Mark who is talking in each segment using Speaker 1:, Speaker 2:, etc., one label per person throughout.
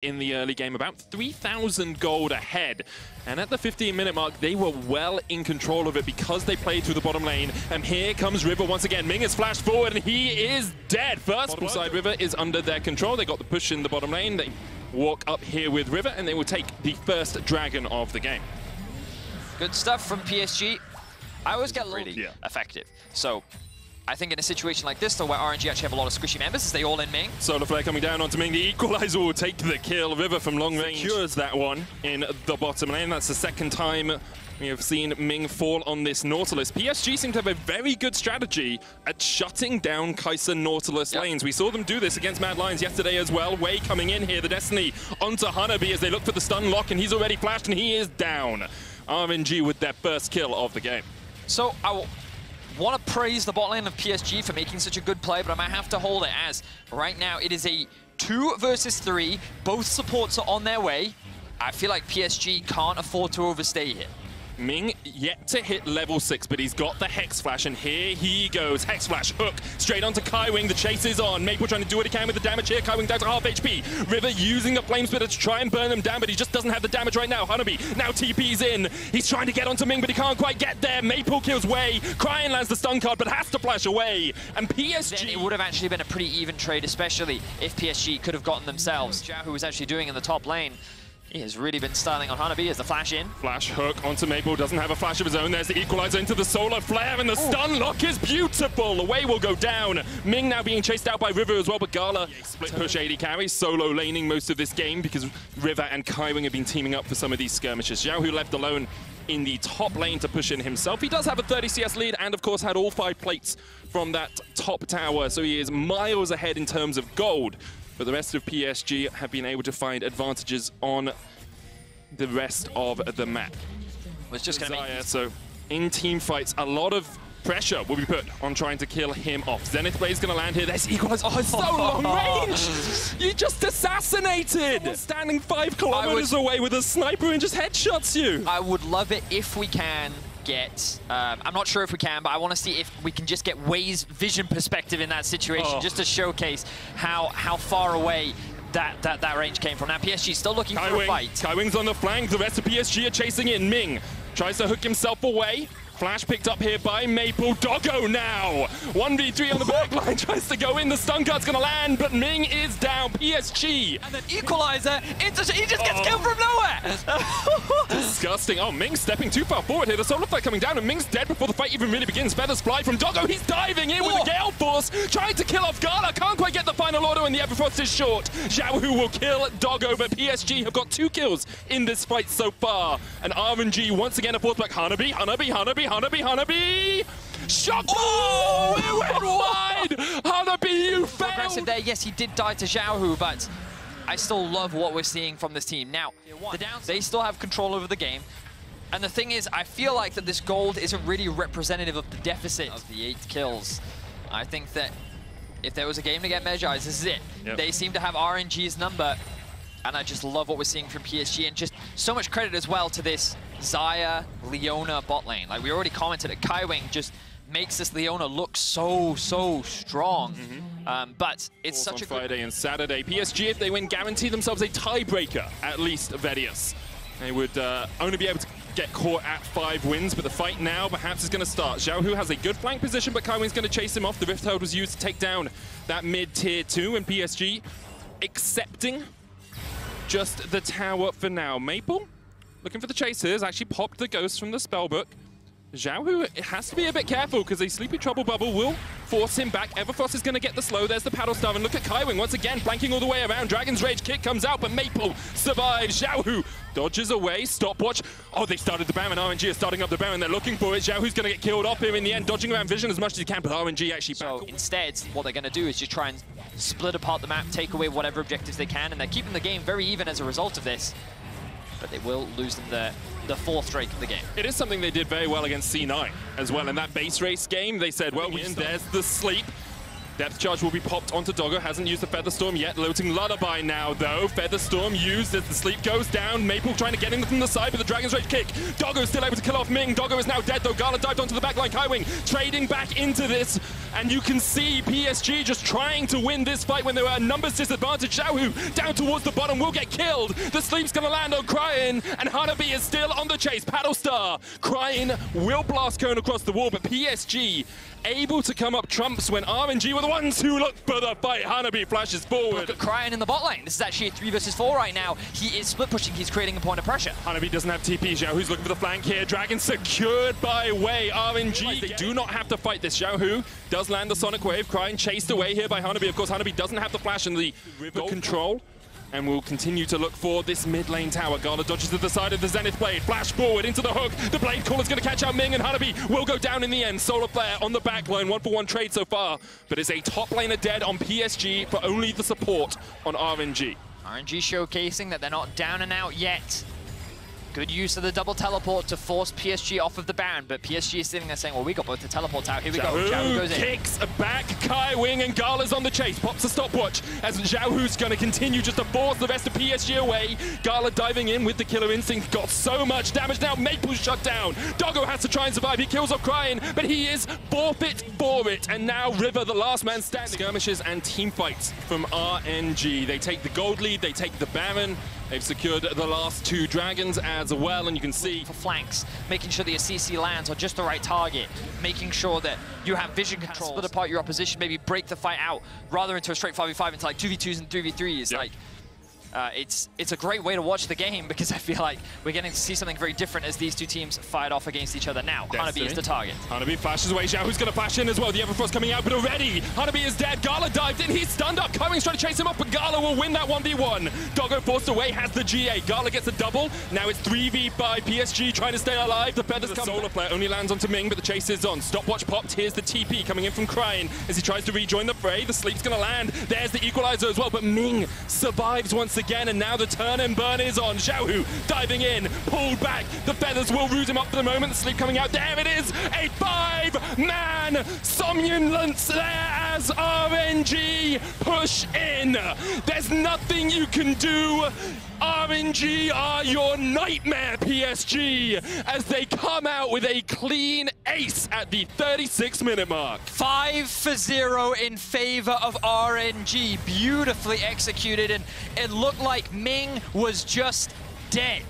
Speaker 1: in the early game, about 3,000 gold ahead. And at the 15-minute mark, they were well in control of it because they played through the bottom lane. And here comes River once again. Ming has flashed forward and he is dead. First, bottom side River is under their control. They got the push in the bottom lane. They walk up here with River and they will take the first dragon of the game.
Speaker 2: Good stuff from PSG. I always get really effective. So I think in a situation like this, though, where RNG actually have a lot of squishy members, as they all in Ming.
Speaker 1: Solar Flare coming down onto Ming. The equalizer will take the kill. River from long range secures that one in the bottom lane. That's the second time we have seen Ming fall on this Nautilus. PSG seem to have a very good strategy at shutting down Kai'Sa Nautilus lanes. We saw them do this against Mad Lions yesterday as well. Wei coming in here, the Destiny onto Hanabi as they look for the stun lock, and he's already flashed and he is down. RNG with their first kill of the game.
Speaker 2: So I want to praise the bot lane of PSG for making such a good play, but I might have to hold it as right now it is a 2 versus 3. Both supports are on their way. I feel like PSG can't afford to overstay here.
Speaker 1: Ming yet to hit level 6, but he's got the Hex Flash, and here he goes. Hex Flash, hook, straight onto Kaiwing. The chase is on. Maple trying to do what he can with the damage here. Kaiwing down to half HP. River using the Flame Spitter to try and burn them down, but he just doesn't have the damage right now. Hanabi now TP's in. He's trying to get onto Ming, but he can't quite get there. Maple kills Wei. Cryin lands the stun card, but has to flash away. And PSG...
Speaker 2: Then it would have actually been a pretty even trade, especially if PSG could have gotten themselves. Who was actually doing in the top lane. He has really been styling on Hanabi as the flash in. Flash
Speaker 1: hook onto Maple, doesn't have a flash of his own. There's the equalizer into the Solar Flare, and the stun lock is beautiful. Away will go down. Ming now being chased out by River as well, but Gala split push AD carries, solo laning most of this game because River and Kaiwing have been teaming up for some of these skirmishes. Xiaohu left alone in the top lane to push in himself. He does have a 30 CS lead and of course had all 5 plates from that top tower, so he is miles ahead in terms of gold. But the rest of PSG have been able to find advantages on the rest of the map.
Speaker 2: Was just going to be
Speaker 1: so in team fights, a lot of pressure will be put on trying to kill him off. Zenith Blaze going to land here. There's equalizer. Oh, it's so long range! You just assassinated! Someone's standing 5 kilometers away with a sniper and just headshots you.
Speaker 2: I would love it if we can get, I'm not sure if we can, but I want to see if we can just get Wei's vision perspective in that situation, just to showcase how far away that range came from. Now PSG still looking for a fight.
Speaker 1: Kaiwing's on the flank, the rest of PSG are chasing in. Ming tries to hook himself away. Flash picked up here by Maple. Doggo now! 1v3 on the back line, tries to go in. The stun card's gonna land, but Ming is down. PSG!
Speaker 2: And then equalizer, he just gets killed from nowhere!
Speaker 1: Disgusting. Oh, Ming stepping too far forward here. The Solar Flare coming down, and Ming's dead before the fight even really begins. Feathers fly from Doggo. He's diving in with a Gale Force, trying to kill off Gala. Can't quite get the final order, and the Everfrost is short. Xiaohu will kill Doggo, but PSG have got 2 kills in this fight so far. And RNG once again a fourth back. Hanabi! Shot! Oh, it went wide! Hanabi, you failed!
Speaker 2: Aggressive there. Yes, he did die to Xiaohu, but I still love what we're seeing from this team. Now, the Downs, they still have control over the game. And the thing is, I feel like that this gold isn't really representative of the deficit of the 8 kills. I think that if there was a game to get Medjai's, this is it.
Speaker 1: Yep.
Speaker 2: They seem to have RNG's number. And I just love what we're seeing from PSG, and just so much credit as well to this Xayah Leona bot lane. Like we already commented, that Kaiwing just makes this Leona look so strong. But it's such a good
Speaker 1: Friday and Saturday. PSG, if they win, guarantee themselves a tiebreaker, at least Vedius. They would only be able to get caught at 5 wins, but the fight now perhaps is going to start. Xiaohu has a good flank position, but Kaiwing's going to chase him off. The Rift Herald was used to take down that mid-tier 2, and PSG accepting just the tower for now. Maple, looking for the chasers, actually popped the ghost from the spellbook. Xiaohu has to be a bit careful because a Sleepy Trouble Bubble will force him back. Everfrost is going to get the slow. There's the Paddle Star, and look at Kaiwing once again, flanking all the way around. Dragon's Rage kick comes out, but Maple survives. Xiaohu dodges away, stopwatch. Oh, they started the Baron. RNG is starting up the Baron. They're looking for it. Xiaohu's going to get killed off here in the end, dodging around Vision as much as he can, but RNG actually back.
Speaker 2: So instead, what they're going to do is just try and split apart the map, take away whatever objectives they can, and they're keeping the game very even as a result of this. But they will lose them the 4th Drake of the game.
Speaker 1: It is something they did very well against C9 as well. In that base race game, they said, well, there's the sleep. Depth charge will be popped onto Doggo. Hasn't used the Featherstorm yet. Loading Lullaby now, though. Featherstorm used as the sleep goes down. Maple trying to get in from the side with the Dragon's Rage kick. Doggo still able to kill off Ming. Doggo is now dead, though. Gala dived onto the backline. Kaiwing trading back into this. And you can see PSG just trying to win this fight when they were a numbers disadvantage. Xiaohu down towards the bottom will get killed. The sleep's going to land on Cryin. And Hanabi is still on the chase. Paddle Star. Cryin will blast cone across the wall, but PSG able to come up trumps when RNG were the ones who look for the fight. Hanabi flashes forward.
Speaker 2: Look at Cryin in the bot lane. This is actually a 3 versus 4 right now. He is split pushing. He's creating a point of pressure.
Speaker 1: Hanabi doesn't have TP. Xiaohu's looking for the flank here. Dragon secured by Wei. RNG, they do not have to fight this. Xiaohu does land the Sonic Wave. Cryin chased away here by Hanabi. Of course, Hanabi doesn't have the flash and the river control. And we'll continue to look for this mid lane tower. Gala dodges to the side of the Zenith Blade. Flash forward into the hook. The Blade Caller's going to catch out Ming, and Hanabi will go down in the end. Solar Flare on the back line. 1-for-1 trade so far. But it's a top laner dead on PSG for only the support on RNG.
Speaker 2: RNG showcasing that they're not down and out yet. Good use of the double teleport to force PSG off of the Baron, but PSG is sitting there saying, well, we got both the teleports out. Here we go. Xiaohu goes in.
Speaker 1: Kicks back Kaiwing, and Gala's on the chase. Pops a stopwatch as Xiaohu's going to continue just to force the rest of PSG away. Gala diving in with the killer instinct. Got so much damage now. Maple's shut down. Doggo has to try and survive. He kills off Cryin, but he is forfeit for it. And now River, the last man standing. Skirmishes and team fights from RNG. They take the gold lead. They take the Baron. They've secured the last 2 dragons as well, and you can see
Speaker 2: for flanks, making sure that your CC lands on just the right target, making sure that you have vision control, split apart your opposition, maybe break the fight out rather into a straight 5v5 into like 2v2s and 3v3s. Yep. Like, it's a great way to watch the game because I feel like we're getting to see something very different as these 2 teams fight off against each other now. Hanabi is the target.
Speaker 1: Hanabi flashes away. Xiaohu's going to flash in as well. The Everfrost coming out, but already Hanabi is dead. Gala dived in. He's stunned up. Kaiwing's trying to chase him up, but Gala will win that 1v1. Doggo forced away, has the GA. Gala gets a double. Now it's 3v5. PSG trying to stay alive. The feathers come. Solar Flare only lands onto Ming, but the chase is on. Stopwatch popped. Here's the TP coming in from Cryin as he tries to rejoin the fray. The sleep's going to land. There's the equalizer as well, but Ming survives once again, and now the turn and burn is on. Xiaohu diving in, pulled back. The feathers will root him up for the moment. The sleep coming out. There it is. A 5-man somnolence there as RNG push in. There's nothing you can do. RNG are your nightmare, PSG, as they come out with a clean ace at the 36-minute mark.
Speaker 2: 5-0 in favor of RNG. Beautifully executed, and it looked like Ming was just dead.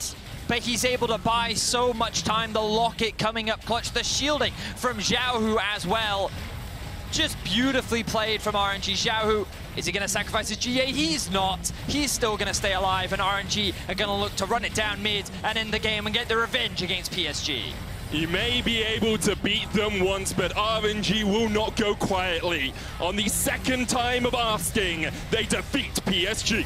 Speaker 2: But he's able to buy so much time. The locket coming up clutch, the shielding from Xiaohu as well. Just beautifully played from RNG. Xiaohu, is he going to sacrifice his GA? He's not. He's still going to stay alive, and RNG are going to look to run it down mid and end the game and get the revenge against PSG.
Speaker 1: You may be able to beat them once, but RNG will not go quietly. On the second time of asking, they defeat PSG.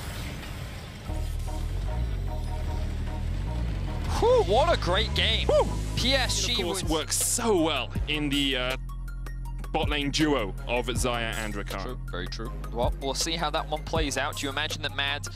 Speaker 2: Whew, what a great game.
Speaker 1: Whew.
Speaker 2: PSG,
Speaker 1: of course, works so well in the bot lane duo of Xayah and Rakan.
Speaker 2: True, very true. Well, we'll see how that one plays out. Do you imagine that Mad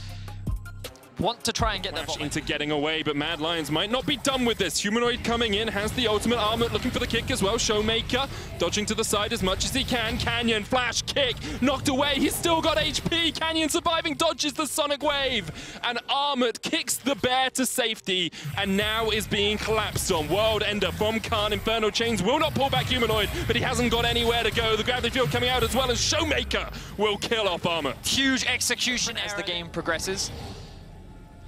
Speaker 2: want to try and get their bot
Speaker 1: into getting away, but Mad Lions might not be done with this. Humanoid coming in, has the ultimate armor, looking for the kick as well. Showmaker dodging to the side as much as he can. Canyon, flash, kick, knocked away. He's still got HP. Canyon surviving, dodges the Sonic Wave. And Armored kicks the bear to safety, and now is being collapsed on. World Ender from Khan. Infernal Chains will not pull back Humanoid, but he hasn't got anywhere to go. The Gravity Field coming out as well as Showmaker will kill off Armor.
Speaker 2: Huge execution as the game progresses.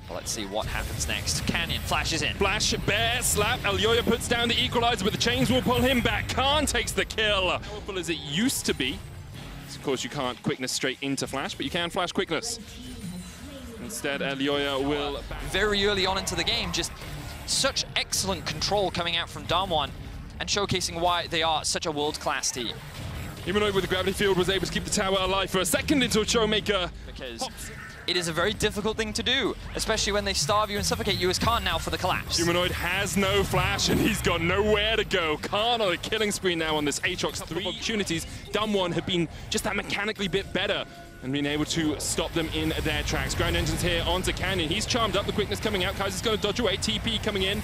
Speaker 2: Well, let's see what happens next. Canyon flashes in.
Speaker 1: Flash, bear, slap. Elyoya puts down the equalizer, but the chains will pull him back. Khan takes the kill. Powerful as it used to be. Of course, you can't quickness straight into flash, but you can flash quickness. Instead, Elyoya will...
Speaker 2: Very early on into the game, just such excellent control coming out from Damwon and showcasing why they are such a world-class team.
Speaker 1: Humanoid with the Gravity Field was able to keep the tower alive for a second into a Showmaker.
Speaker 2: Because it is a very difficult thing to do, especially when they starve you and suffocate you as Khan now for the collapse.
Speaker 1: Humanoid has no flash and he's got nowhere to go. Khan on a killing spree now on this Aatrox. 3 opportunities. Damwon have been just that mechanically bit better and being able to stop them in their tracks. Ground Engine's here onto Canyon. He's charmed up, the quickness coming out. Kaiser's going to dodge away. TP coming in.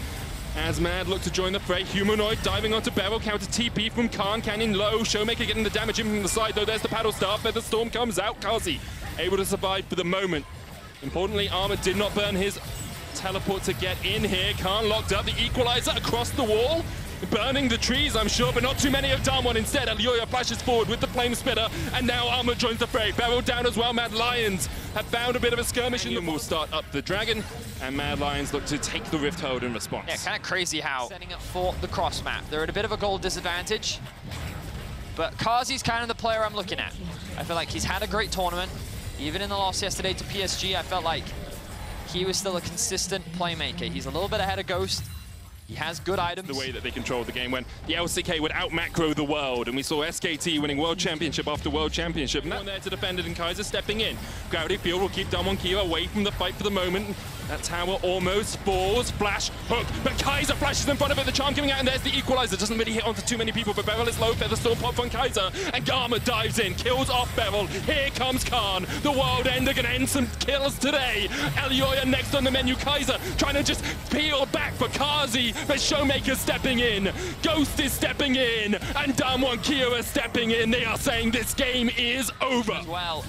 Speaker 1: As Mad look to join the fray, Humanoid diving onto Beryl, counter TP from Khan, Canyon low, Showmaker getting the damage in from the side, though there's the paddle star, Feather Storm comes out, Kazi able to survive for the moment. Importantly, Armor did not burn his teleport to get in here, Khan locked up, the equalizer across the wall, burning the trees, I'm sure, but not too many of Damwon. Instead, Alioya flashes forward with the flame spitter, and now Armor joins the fray. Beryl down as well. Mad Lions have found a bit of a skirmish, and will start up the dragon, and Mad Lions look to take the Rift Hold in response.
Speaker 2: Yeah, kind of crazy how setting up for the cross map. They're at a bit of a goal disadvantage, but Kazi's kind of the player I'm looking at. I feel like he's had a great tournament. Even in the loss yesterday to PSG, I felt like he was still a consistent playmaker. He's a little bit ahead of Ghost. He has good items.
Speaker 1: The way that they controlled the game when the LCK would out-macro the world, and we saw SKT winning World Championship after World Championship. And one there to defend it, and Kaiser stepping in. Gravity Field will keep Damwon Kia away from the fight for the moment. That tower almost falls. Flash, hook, but Kaiser flashes in front of it. The charm coming out, and there's the equalizer. Doesn't really hit onto too many people, but Beryl is low. Feather Storm pop from Kaiser, and Garma dives in, kills off Beryl. Here comes Khan. The world ender gonna end some kills today. Alioya next on the menu. Kaiser trying to just peel back for Kazi, but Showmaker stepping in. Ghost is stepping in, and Damwon Kia stepping in. They are saying this game is over.
Speaker 2: Well,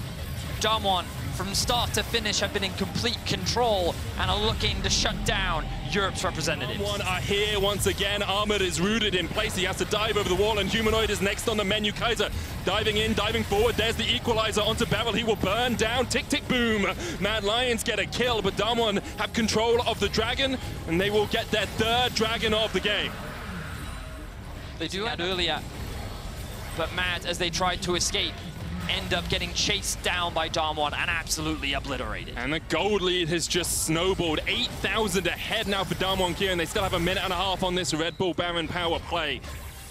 Speaker 2: Damwon, from start to finish, have been in complete control and are looking to shut down Europe's representatives.
Speaker 1: Damwon are here once again. Armored is rooted in place. He has to dive over the wall, and Humanoid is next on the menu. Kaiser diving in, diving forward. There's the equalizer onto Beryl. He will burn down. Tick, tick, boom. Mad Lions get a kill, but Damwon have control of the dragon, and they will get their third dragon of the game.
Speaker 2: They do had earlier, but Mad, as they tried to escape, end up getting chased down by Damwon and absolutely obliterated.
Speaker 1: And the gold lead has just snowballed. 8,000 ahead now for Damwon Kia, and they still have a minute and a half on this Red Bull Baron power play.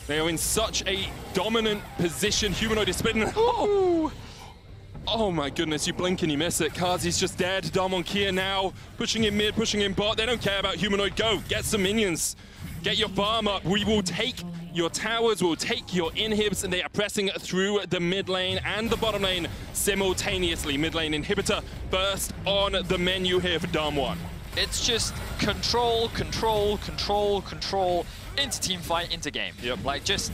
Speaker 1: They are in such a dominant position. Humanoid is spinning. Oh! Oh my goodness, you blink and you miss it. Kazi's just dead. Damwon Kia now pushing in mid, pushing in bot. They don't care about Humanoid. Go, get some minions. Get your farm up. We will take your towers, will take your inhibs, and they are pressing through the mid lane and the bottom lane simultaneously. Mid lane inhibitor first on the menu here for Damwon.
Speaker 2: It's just control, control, control, control, into team fight, into game.
Speaker 1: Yep.
Speaker 2: Like, just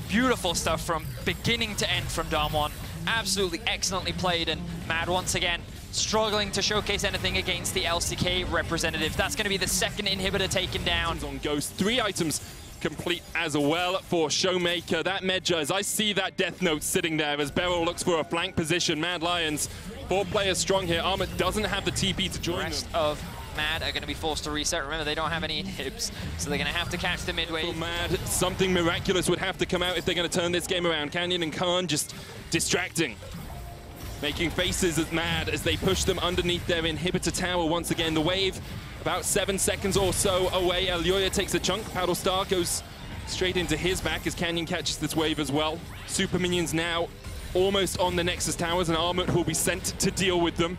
Speaker 2: beautiful stuff from beginning to end from Damwon. Absolutely excellently played, and Mad once again struggling to showcase anything against the LCK representative. That's going to be the second inhibitor taken down.
Speaker 1: On Ghost, 3 items complete as well for Showmaker. That Medja, as I see that Death Note sitting there as Beryl looks for a flank position. Mad Lions, 4 players strong here. Armor doesn't have the TP to join
Speaker 2: The rest of Mad are going to be forced to reset. Remember, they don't have any inhibs, so they're going to have to catch the midway.
Speaker 1: For Mad, something miraculous would have to come out if they're going to turn this game around. Canyon and Khan just distracting, making faces at Mad as they push them underneath their inhibitor tower once again. The wave about 7 seconds or so away. Alioya takes a chunk. Paddle Star goes straight into his back as Canyon catches this wave as well. Super minions now almost on the Nexus towers, and Armut will be sent to deal with them.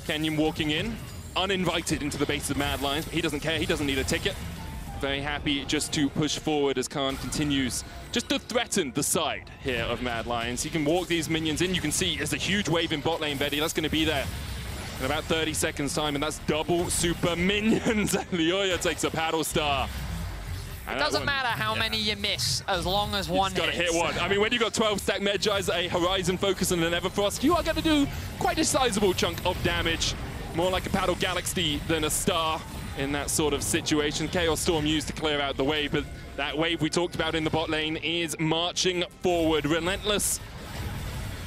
Speaker 1: Canyon walking in, uninvited into the base of Mad Lions, but he doesn't care. He doesn't need a ticket. Very happy just to push forward as Khan continues just to threaten the side here of Mad Lions. He can walk these minions in. You can see there's a huge wave in bot lane, Betty. That's going to be there in about 30 seconds time, and that's double super minions. Alioya takes a paddle star.
Speaker 2: It doesn't matter how many you miss, as long as one hits.
Speaker 1: Got to hit one. I mean, when you've got 12 stack Medjais, a Horizon Focus, and an Everfrost, you are going to do quite a sizable chunk of damage. More like a Paddle Galaxy than a star in that sort of situation. Chaos Storm used to clear out the wave, but that wave we talked about in the bot lane is marching forward. Relentless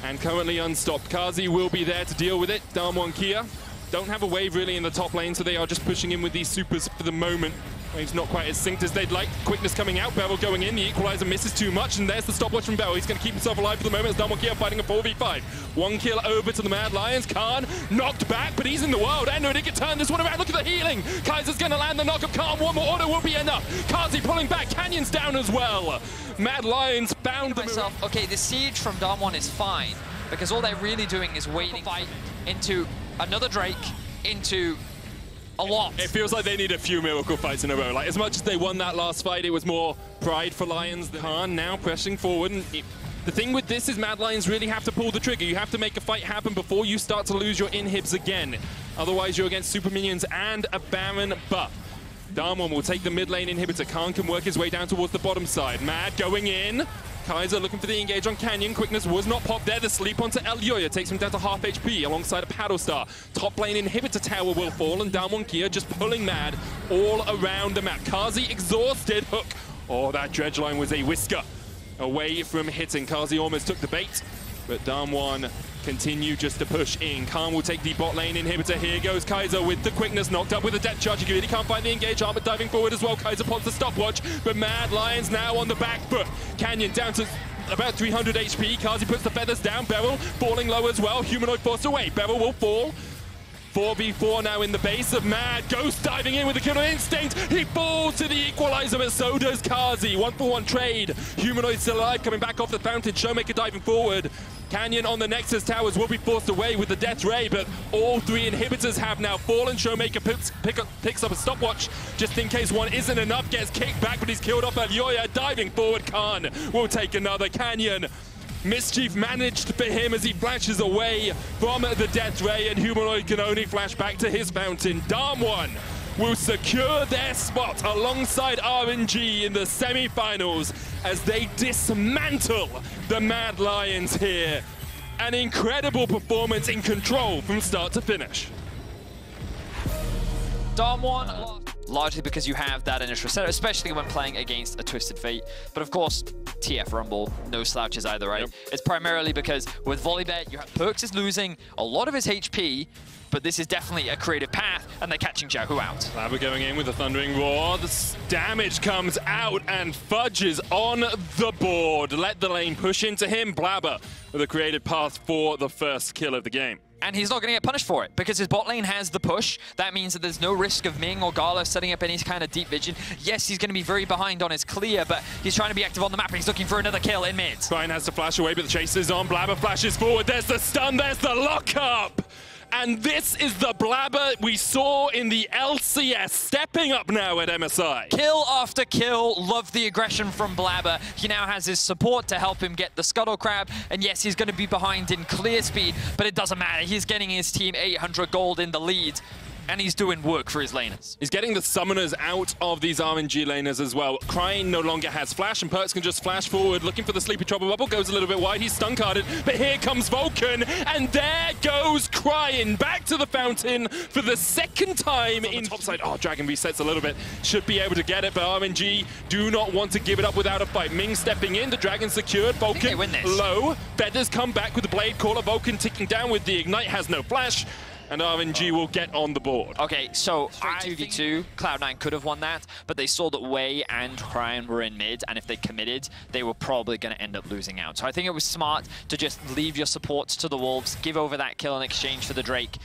Speaker 1: and currently unstopped. Kazi will be there to deal with it. Damwon Kia don't have a wave really in the top lane, so they are just pushing in with these supers for the moment. Wave's not quite as synced as they'd like. Quickness coming out, Beryl going in. The equalizer misses too much, and there's the stopwatch from Beryl. He's going to keep himself alive for the moment as Damwon Kia fighting a 4v5. 1 kill over to the Mad Lions. Khan knocked back, but he's in the world. Ender, he can turn this one around. Look at the healing. Kaiser's going to land the knock of Khan. One more order will be enough. Kazi pulling back. Canyon's down as well. Mad Lions found them.
Speaker 2: Okay, the siege from Damwon is fine, because all they're really doing is waiting fight into another Drake, into a lot.
Speaker 1: It feels like they need a few miracle fights in a row. Like, as much as they won that last fight, it was more pride for Lions than Khan now pressing forward. And the thing with this is Mad Lions really have to pull the trigger. You have to make a fight happen before you start to lose your inhibs again. Otherwise, you're against super minions and a Baron buff. Damwon will take the mid lane inhibitor. Khan can work his way down towards the bottom side. Mad going in. Kaiser looking for the engage on Canyon. Quickness was not popped there. The sleep onto Elyoya takes him down to half HP alongside a Paddle Star. Top lane inhibitor tower will fall, and Damwon Kia just pulling Mad all around the map. Kazi exhausted. Hook. Oh, that dredge line was a whisker away from hitting. Kazi almost took the bait, but Damwon continue just to push in. Khan will take the bot lane inhibitor. Here goes Kaiser with the quickness, knocked up with a depth charge. He really can't find the engage. Armor diving forward as well. Kaiser pops the stopwatch, but Mad Lions now on the back foot. Canyon down to about 300 HP. Kazi puts the feathers down. Beryl falling low as well. Humanoid forced away. Beryl will fall. 4v4 now in the base of Mad. Ghost diving in with the kill on instinct. He falls to the equalizer, but so does Kazi. 1-for-1 trade. Humanoid still alive, coming back off the fountain. Showmaker diving forward. Canyon on the Nexus towers will be forced away with the Death Ray, but all three inhibitors have now fallen. Showmaker picks up a stopwatch just in case one isn't enough. Gets kicked back, but he's killed off Elyoya. Diving forward, Khan will take another. Canyon. Mischief managed for him as he flashes away from the Death Ray, and Humanoid can only flash back to his fountain. Damwon will secure their spot alongside RNG in the semi-finals as they dismantle the Mad Lions here. An incredible performance in control from start to finish.
Speaker 2: Damwon, largely because you have that initial setup, especially when playing against a Twisted Fate. But of course, TF Rumble, no slouches either, right? Yep. It's primarily because with Volleybet, you have Perks is losing a lot of his HP, but this is definitely a creative path, and they're catching Xiaohu out. Blabber
Speaker 1: going in with a Thundering Roar. The damage comes out, and Fudge is on the board. Let the lane push into him. Blabber with a creative path for the first kill of the game.
Speaker 2: And he's not going to get punished for it, because his bot lane has the push. That means that there's no risk of Ming or Gala setting up any kind of deep vision. Yes, he's going to be very behind on his clear, but he's trying to be active on the map, and he's looking for another kill in mid.
Speaker 1: Ryan has to flash away, but the chase is on. Blabber flashes forward. There's the stun, there's the lockup. And this is the Blabber we saw in the LCS, stepping up now at MSI.
Speaker 2: Kill after kill, love the aggression from Blabber. He now has his support to help him get the Scuttle Crab, and yes, he's going to be behind in clear speed, but it doesn't matter. He's getting his team 800 gold in the lead, and he's doing work for his laners.
Speaker 1: He's getting the summoners out of these RNG laners as well. Crying no longer has flash, and Perks can just flash forward, looking for the Sleepy Trouble Bubble. Goes a little bit wide, he's stun-carded, but here comes Vulcan, and there goes Crying back to the fountain for the second time in the top side. Oh, Dragon resets a little bit. Should be able to get it, but RNG do not want to give it up without a fight. Ming stepping in, the Dragon secured. Vulcan low. Feathers come back with the Blade Caller. Vulcan ticking down with the Ignite, has no flash. And RNG will get on the board.
Speaker 2: Okay, so 2v2, Cloud9 could have won that, but they saw that Wei and Cryan were in mid, and if they committed, they were probably going to end up losing out. So I think it was smart to just leave your supports to the Wolves, give over that kill in exchange for the Drake,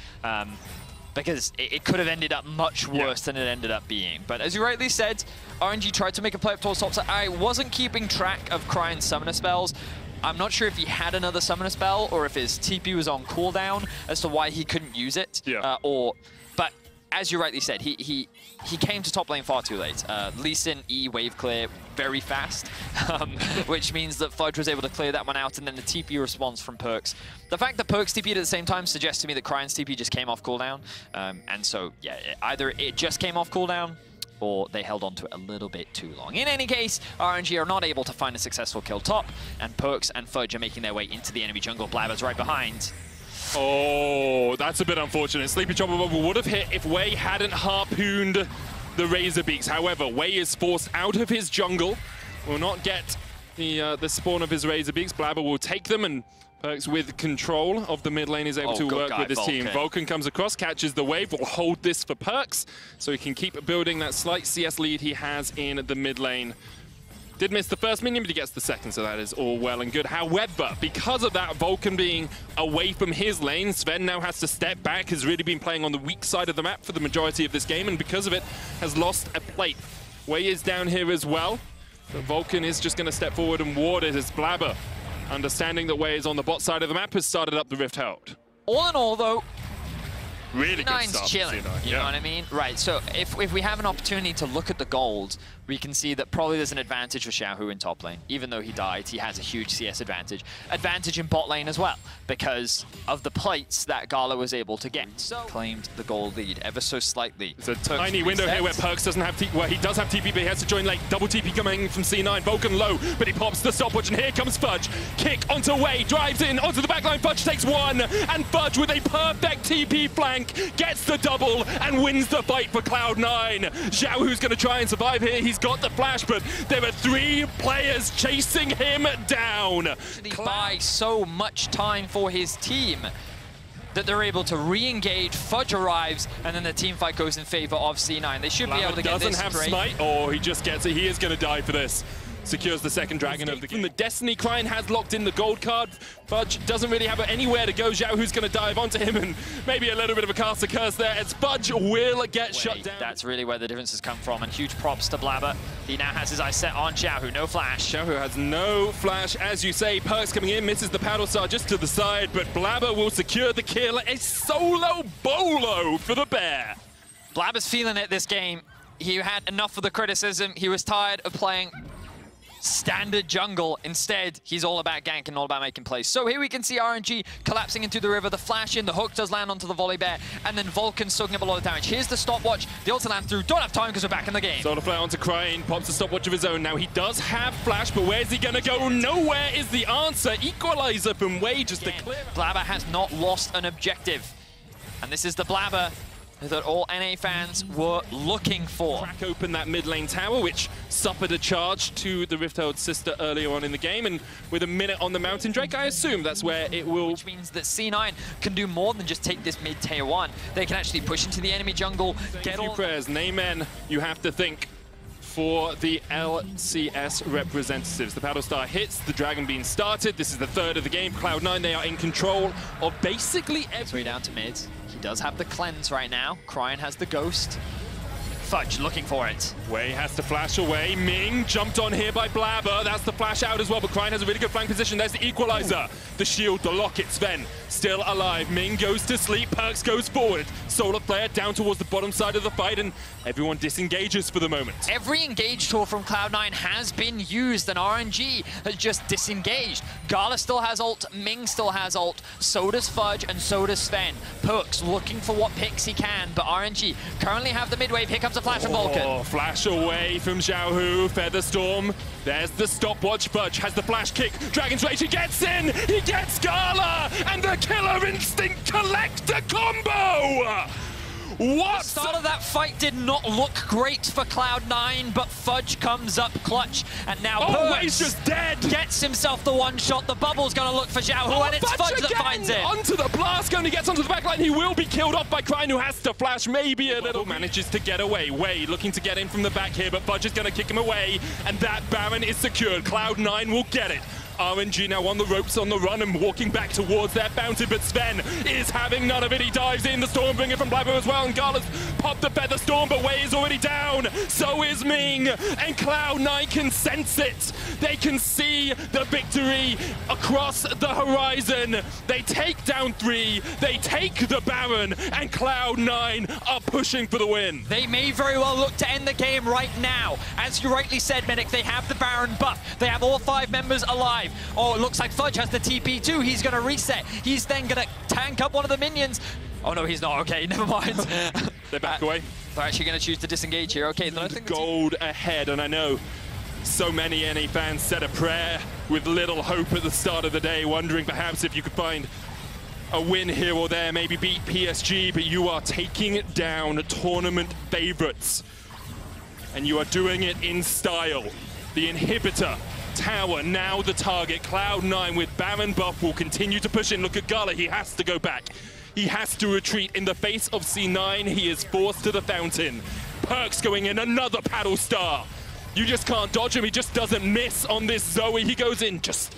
Speaker 2: because it could have ended up much worse than it ended up being. But as you rightly said, RNG tried to make a play up towards top side. I wasn't keeping track of Cryan's summoner spells. I'm not sure if he had another summoner spell or if his TP was on cooldown as to why he couldn't use it. But as you rightly said, he came to top lane far too late. Lee Sin E wave clear very fast, which means that Fudge was able to clear that one out, and then the TP response from Perks. The fact that Perks TP'd at the same time suggests to me that Cryan's TP just came off cooldown. And so, yeah, either it just came off cooldown, or they held on to it a little bit too long. In any case, RNG are not able to find a successful kill top, and Perks and Fudge are making their way into the enemy jungle. Blabber's right behind.
Speaker 1: Oh, that's a bit unfortunate. Sleepy Trouble Bubble would have hit if Wei hadn't harpooned the Razorbeaks. However, Wei is forced out of his jungle. Will not get the spawn of his Razorbeaks. Blabber will take them, and Perks with control of the mid lane is able to work with his team. Vulcan comes across, catches the wave, will hold this for Perks, so he can keep building that slight CS lead he has in the mid lane. Did miss the first minion, but he gets the second, so that is all well and good. However, because of that, Vulcan being away from his lane, Sven now has to step back, has really been playing on the weak side of the map for the majority of this game, and because of it, has lost a plate. Wei is down here as well, but Vulcan is just going to step forward and ward it as Blabber, understanding that Wei is on the bot side of the map, has started up the Rift Herald.
Speaker 2: All in all, though,
Speaker 1: Really good
Speaker 2: C9's
Speaker 1: start.
Speaker 2: chilling, you know what I mean? Right, so if we have an opportunity to look at the gold, we can see that probably there's an advantage for Xiaohu in top lane. Even though he died, he has a huge CS advantage. Advantage in bot lane as well, because of the plates that Gala was able to get. So claimed the gold lead ever so slightly.
Speaker 1: There's a tiny window here where Perkz doesn't have TP. Well, he does have TP, but he has to join late. Double TP coming from C9. Vulcan low, but he pops the stopwatch, and here comes Fudge. Kick onto Wei, drives in onto the backline. Fudge takes one, and Fudge with a perfect TP flank gets the double and wins the fight for Cloud9. Xiaohu's going to try and survive here. He's got the flash, but there are 3 players chasing him down.
Speaker 2: He buys so much time for his team that they're able to re-engage. Fudge arrives, and then the team fight goes in favor of C9. They should be able to get this
Speaker 1: doesn't have
Speaker 2: straight.
Speaker 1: smite, or he just gets it. He is going to die for this. Secures the second dragon of the game. From the Destiny, Cryin has locked in the gold card. Fudge doesn't really have anywhere to go. Xiaohu's going to dive onto him, and maybe a little bit of a caster curse there as Fudge will get shut down.
Speaker 2: That's really where the difference has come from, and huge props to Blabber. He now has his eyes set on Xiaohu. No flash.
Speaker 1: Xiaohu has no flash, as you say. Perkz coming in, misses the paddle star just to the side, but Blabber will secure the kill. A solo bolo for the Bear.
Speaker 2: Blabber's feeling it this game. He had enough of the criticism. He was tired of playing standard jungle. Instead, he's all about ganking, all about making plays. So here we can see RNG collapsing into the river. The flash in, the hook does land onto the volley bear, and then Vulcan soaking up a lot of damage. Here's the stopwatch. The ult land through. Don't have time because we're back in the game.
Speaker 1: Solar Flare onto Cryin, pops a stopwatch of his own. Now he does have flash, but where's he gonna go? Nowhere is the answer. Equalizer from Wei just to clear.
Speaker 2: Blabber has not lost an objective. And this is the Blabber that all NA fans were looking for.
Speaker 1: Crack open that mid lane tower, which suffered a charge to the Rift-Herald sister earlier on in the game, and with a minute on the Mountain Drake, I assume that's where it will...
Speaker 2: Which means that C9 can do more than just take this mid tier 1. They can actually push into the enemy jungle, get all...
Speaker 1: prayers. Naymen, you have to think for the LCS representatives. The Paddle Star hits, the Dragon Beam started. This is the 3rd of the game. Cloud9, they are in control of basically every...
Speaker 2: down to mid. He does have the cleanse right now. Cryin has the ghost. Fudge looking for it.
Speaker 1: Wei has to flash away. Ming jumped on here by Blabber. That's the flash out as well, but Cryin has a really good flank position. There's the equalizer. The shield, the locket, Sven still alive. Ming goes to sleep. Perkz goes forward. Solar Flare down towards the bottom side of the fight, and everyone disengages for the moment.
Speaker 2: Every engage tool from Cloud9 has been used, and RNG has just disengaged. Gala still has ult, Ming still has ult, so does Fudge, and so does Sven. Perkz looking for what picks he can, but RNG currently have the mid wave. Here comes a flash from Vulcan.
Speaker 1: Flash away from Xiaohu. Featherstorm. There's the stopwatch. Fudge has the flash kick. Dragon's Rage, he gets in! He gets Gala! And the Killer Instinct collects a combo! What?
Speaker 2: The start of that fight did not look great for Cloud9, but Fudge comes up clutch, and now
Speaker 1: Wei's just dead!
Speaker 2: Gets himself the one shot. The bubble's gonna look for Xiaohu, and it's Fudge that finds it.
Speaker 1: Onto the blast, only gets onto the backline. He will be killed off by Cryin, who has to flash maybe a little. Manages to get away. Wei looking to get in from the back here, but Fudge is gonna kick him away, and that Baron is secured. Cloud9 will get it. RNG now on the ropes, on the run, and walking back towards their fountain, but Sven is having none of it. He dives in, the Stormbringer from Blabber as well, and Gala's popped the Feather Storm, but Wei is already down. So is Ming, and Cloud9 can sense it. They can see the victory across the horizon. They take down 3, they take the Baron, and Cloud9 are pushing for the win.
Speaker 2: They may very well look to end the game right now. As you rightly said, Medic, they have the Baron buff. They have all 5 members alive. Oh, it looks like Fudge has the TP too. He's going to reset. He's then going to tank up one of the minions. Oh no, he's not. Okay, never mind.
Speaker 1: They're back away.
Speaker 2: They're actually going to choose to disengage here. Okay,
Speaker 1: then I think gold ahead, and I know so many NA fans said a prayer with little hope at the start of the day, wondering perhaps if you could find a win here or there, maybe beat PSG, but you are taking down tournament favorites. And you are doing it in style. The inhibitor tower now the target. Cloud9 with Baron buff will continue to push in. Look at Gala, he has to go back. He has to retreat in the face of C9. He is forced to the fountain. Perkz going in, another paddle star. You just can't dodge him. He just doesn't miss on this Zoe. He goes in, just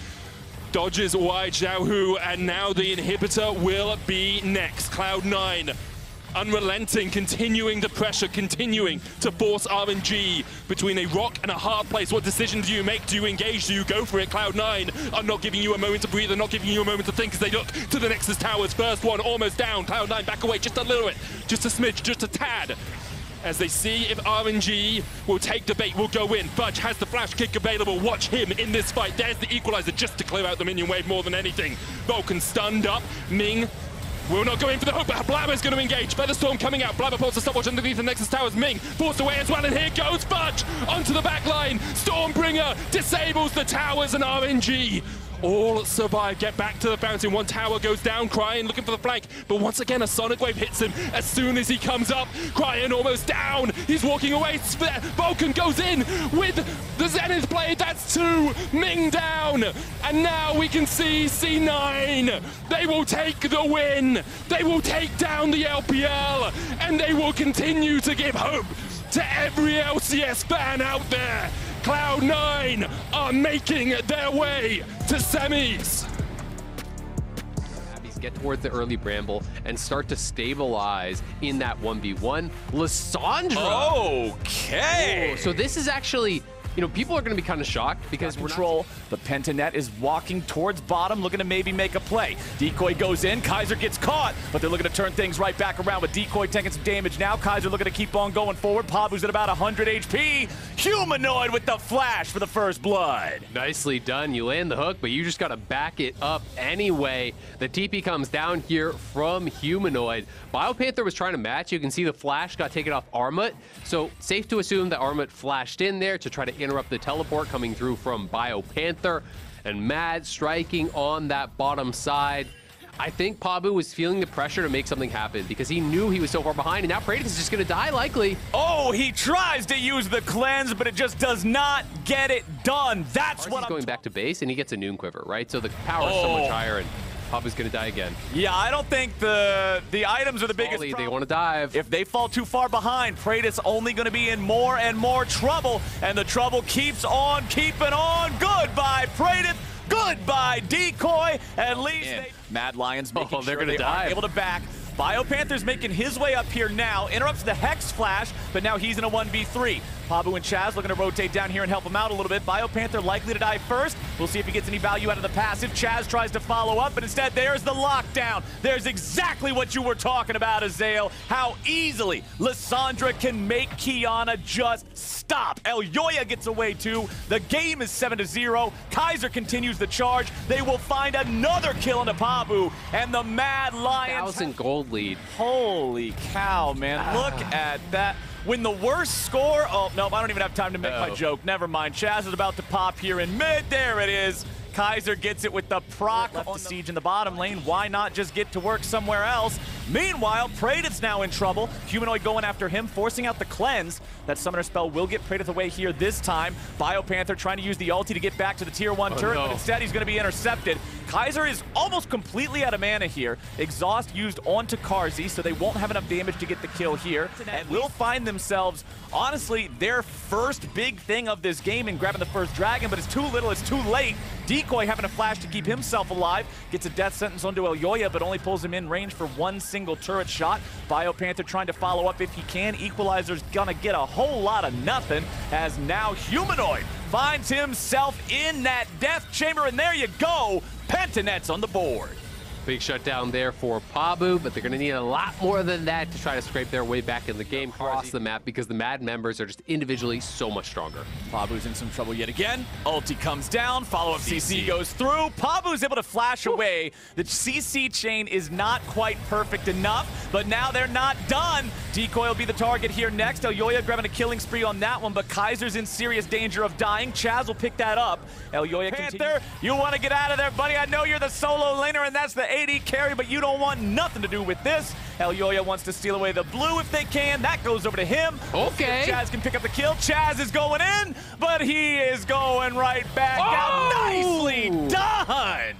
Speaker 1: dodges wide Xiaohu, and now the inhibitor will be next. Cloud9 unrelenting, continuing the pressure, continuing to force RNG between a rock and a hard place. What decision do you make? Do you engage? Do you go for it? Cloud9 are not giving you a moment to breathe. They're not giving you a moment to think as they look to the Nexus towers. First one almost down. Cloud9 back away just a little bit, just a smidge, just a tad, as they see if RNG will take the bait, will go in. Fudge has the flash kick available. Watch him in this fight. There's the equalizer just to clear out the minion wave more than anything. Vulcan stunned up. Ming will not go in for the hook, but Blabber's going to engage. Featherstorm coming out. Blabber pulls the stopwatch underneath the Nexus towers. Ming forced away as well, and here goes Fudge onto the back line. Stormbringer disables the towers, and RNG all survive, get back to the fountain. One tower goes down, Cryin looking for the flank, but once again a Sonic Wave hits him as soon as he comes up. Cryin almost down, he's walking away. Vulcan goes in with the Zenith blade, that's 2. Ming down, and now we can see C9. They will take the win, they will take down the LPL, and they will continue to give hope to every LCS fan out there. Cloud9 are making their way to semis.
Speaker 3: Get towards the early Bramble and start to stabilize in that 1v1. Lissandra.
Speaker 4: Okay.
Speaker 3: Oh, so this is actually, you know, people are going to be kind of shocked because we're
Speaker 4: control, but Pentanet is walking towards bottom, looking to maybe make a play. Decoy goes in, Kaiser gets caught, but they're looking to turn things right back around with Decoy taking some damage now. Kaiser looking to keep on going forward. Pabu's at about 100 HP. Humanoid with the flash for the first blood.
Speaker 3: Nicely done. You land the hook, but you just got to back it up anyway. The TP comes down here from Humanoid. BioPanther was trying to match. You can see the flash got taken off Armut. So safe to assume that Armut flashed in there to try to interrupt the teleport coming through from BioPanther. And Mad striking on that bottom side. I think Pabu was feeling the pressure to make something happen because he knew he was so far behind, and now Praetus is just going to die, likely.
Speaker 4: Oh, he tries to use the cleanse, but it just does not get it done. That's what I'm
Speaker 3: going back to base, and he gets a Noon Quiver, right? So the power is so much higher, and Pabu's going to die again.
Speaker 4: Yeah, I don't think the items are the biggest problem.
Speaker 3: They want to dive.
Speaker 4: If they fall too far behind, Praetus only going to be in more and more trouble, and the trouble keeps on keeping on. Goodbye, Praetus. Goodbye, Decoy. At least Mad Lions making
Speaker 3: they're
Speaker 4: sure
Speaker 3: gonna die.
Speaker 4: able to back. BioPanther's making his way up here now, interrupts the Hex Flash, but now he's in a 1v3. Pabu and Chaz looking to rotate down here and help him out a little bit. BioPanther likely to die first. We'll see if he gets any value out of the passive. Chaz tries to follow up, but instead there's the lockdown. There's exactly what you were talking about, Azael. How easily Lissandra can make Kiana just stop. Elyoya gets away too. The game is 7-0. Kaiser continues the charge. They will find another kill into Pabu, and the Mad Lions...
Speaker 3: 1,000 gold lead.
Speaker 4: Holy cow, man. Look at that. When the worst score... Oh, no, I don't even have time to make my joke. Never mind. Chaz is about to pop here in mid. There it is. Kaiser gets it with the proc on the siege in the bottom lane. Why not just get to work somewhere else? Meanwhile, Praetus now in trouble. Humanoid going after him, forcing out the cleanse. That summoner spell will get Praetus away here this time. BioPanther trying to use the ulti to get back to the tier 1 turret, but instead he's going to be intercepted. Kaiser is almost completely out of mana here. Exhaust used onto Karzi, so they won't have enough damage to get the kill here. And will find themselves, honestly, their first big thing of this game in grabbing the first dragon, but it's too little, it's too late. Decoy having a flash to keep himself alive. Gets a death sentence onto Elyoya, but only pulls him in range for one single turret shot. BioPanther trying to follow up if he can. Equalizer's gonna get a whole lot of nothing, as now Humanoid finds himself in that death chamber, and there you go. Pentanet's on the board.
Speaker 3: Big shutdown there for Pabu, but they're going to need a lot more than that to try to scrape their way back in the game across the map because the Mad members are just individually so much stronger.
Speaker 4: Pabu's in some trouble yet again. Ulti comes down, follow-up CC goes through. Pabu's able to flash away. The CC chain is not quite perfect enough, but now they're not done. Decoy will be the target here next. Elyoya grabbing a killing spree on that one, but Kaiser's in serious danger of dying. Chaz will pick that up. Elyoya Panther, you want to get out of there, buddy. I know you're the solo laner, and that's the AD carry, but you don't want nothing to do with this. Elyoya wants to steal away the blue if they can. That goes over to him.
Speaker 3: Okay.
Speaker 4: Chaz can pick up the kill. Chaz is going in, but he is going right back out. Nicely done.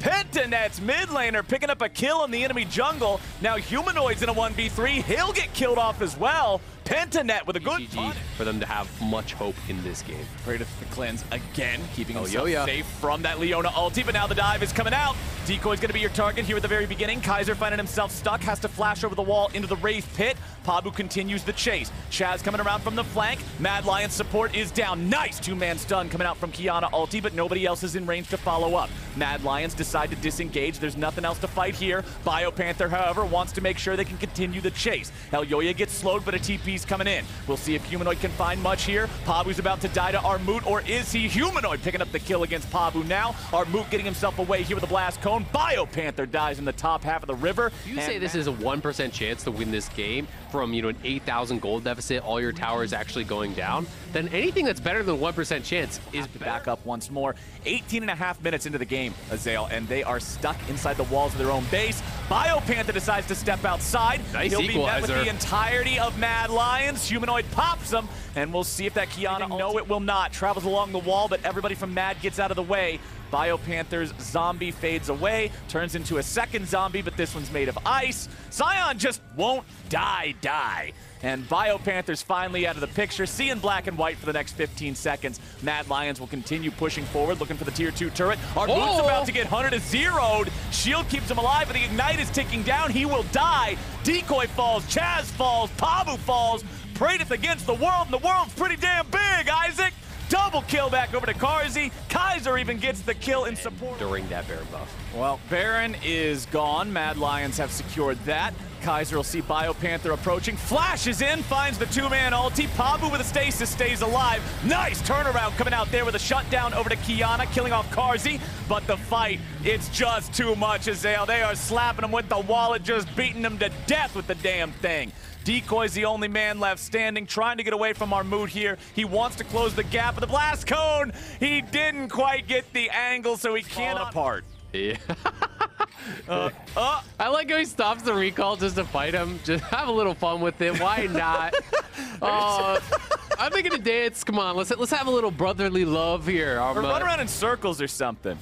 Speaker 4: Pentanet's mid laner picking up a kill in the enemy jungle. Now Humanoid's in a 1v3. He'll get killed off as well. Pentanet with a good
Speaker 3: GG for them to have much hope in this game.
Speaker 4: Great for the cleanse again, keeping himself
Speaker 3: Yo-Yo.
Speaker 4: safe from that Leona ulti, but now the dive is coming out. Decoy's gonna be your target here at the very beginning. Kaiser finding himself stuck, has to flash over the wall into the Wraith pit. Pabu continues the chase. Chaz coming around from the flank. Mad Lion's support is down. Nice two-man stun coming out from Kiana ulti, but nobody else is in range to follow up. Mad Lions decide to disengage. There's nothing else to fight here. BioPanther, however, wants to make sure they can continue the chase. Elyoya gets slowed, but a TP's coming in. We'll see if Humanoid can find much here. Pabu's about to die to Armut, or is he? Humanoid picking up the kill against Pabu now. Armut getting himself away here with a blast cone. BioPanther dies in the top half of the river.
Speaker 3: You say this is a 1% chance to win this game from, an 8,000 gold deficit, all your towers actually going down, then anything that's better than 1% chance is
Speaker 4: back up once more. 18.5 minutes into the game, Azael, and they are stuck inside the walls of their own base. BioPanther decides to step outside.
Speaker 3: Nice
Speaker 4: He'll be met with
Speaker 3: equalizer.
Speaker 4: the entirety of Mad Lions. Humanoid pops him, and we'll see if that Kiana, no, it will not. Travels along the wall, but everybody from Mad gets out of the way. BioPanther's zombie fades away, turns into a second zombie, but this one's made of ice. Sion just won't die. And BioPanther's finally out of the picture. See in black and white for the next 15 seconds. Mad Lions will continue pushing forward, looking for the tier 2 turret. Armut's about to get hunted as zeroed. Shield keeps him alive, but the Ignite is ticking down. He will die. Decoy falls, Chaz falls, Pabu falls. Praedyth against the world, and the world's pretty damn big, Isaac. Double kill back over to Karzi. Kaiser even gets the kill in support.
Speaker 3: during that Baron buff.
Speaker 4: Well, Baron is gone. Mad Lions have secured that. Kaiser will see BioPanther approaching. Flashes in, finds the two-man ulti. Pabu with a stasis stays alive. Nice turnaround coming out there with a shutdown over to Kiana, killing off Karzi. But the fight, it's just too much, Azael. They are slapping him with the wallet, just beating him to death with the damn thing. Decoy's the only man left standing, trying to get away from Armut here. He wants to close the gap, but the blast cone, he didn't quite get the angle, so he can't apart.
Speaker 3: Yeah. I like how he stops the recall just to fight him. Just have a little fun with it. Why not? I'm making a dance. Come on, let's have a little brotherly love here.
Speaker 4: Or run around in circles or something.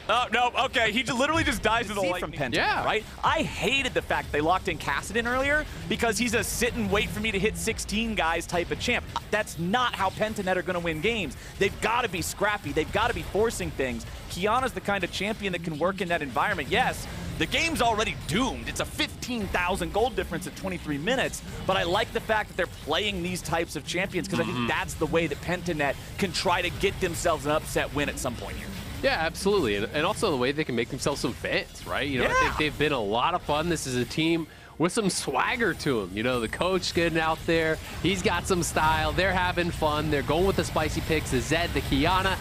Speaker 4: Oh, no, okay, he literally just dies to the light from Penta,
Speaker 3: yeah.
Speaker 4: Right? I hated the fact they locked in Kassadin earlier because he's a sit and wait for me to hit 16 guys type of champ. That's not how Pentanet are going to win games. They've got to be scrappy. They've got to be forcing things. Kiana's the kind of champion that can work in that environment. Yes, the game's already doomed. It's a 15,000 gold difference at 23 minutes, but I like the fact that they're playing these types of champions because I think that's the way that Pentanet can try to get themselves an upset win at some point here.
Speaker 3: Yeah, absolutely. And also the way they can make themselves some fans, right? I think they've been a lot of fun. This is a team with some swagger to them. The coach getting out there. He's got some style. They're having fun. They're going with the spicy picks, the Zed, the Kiana.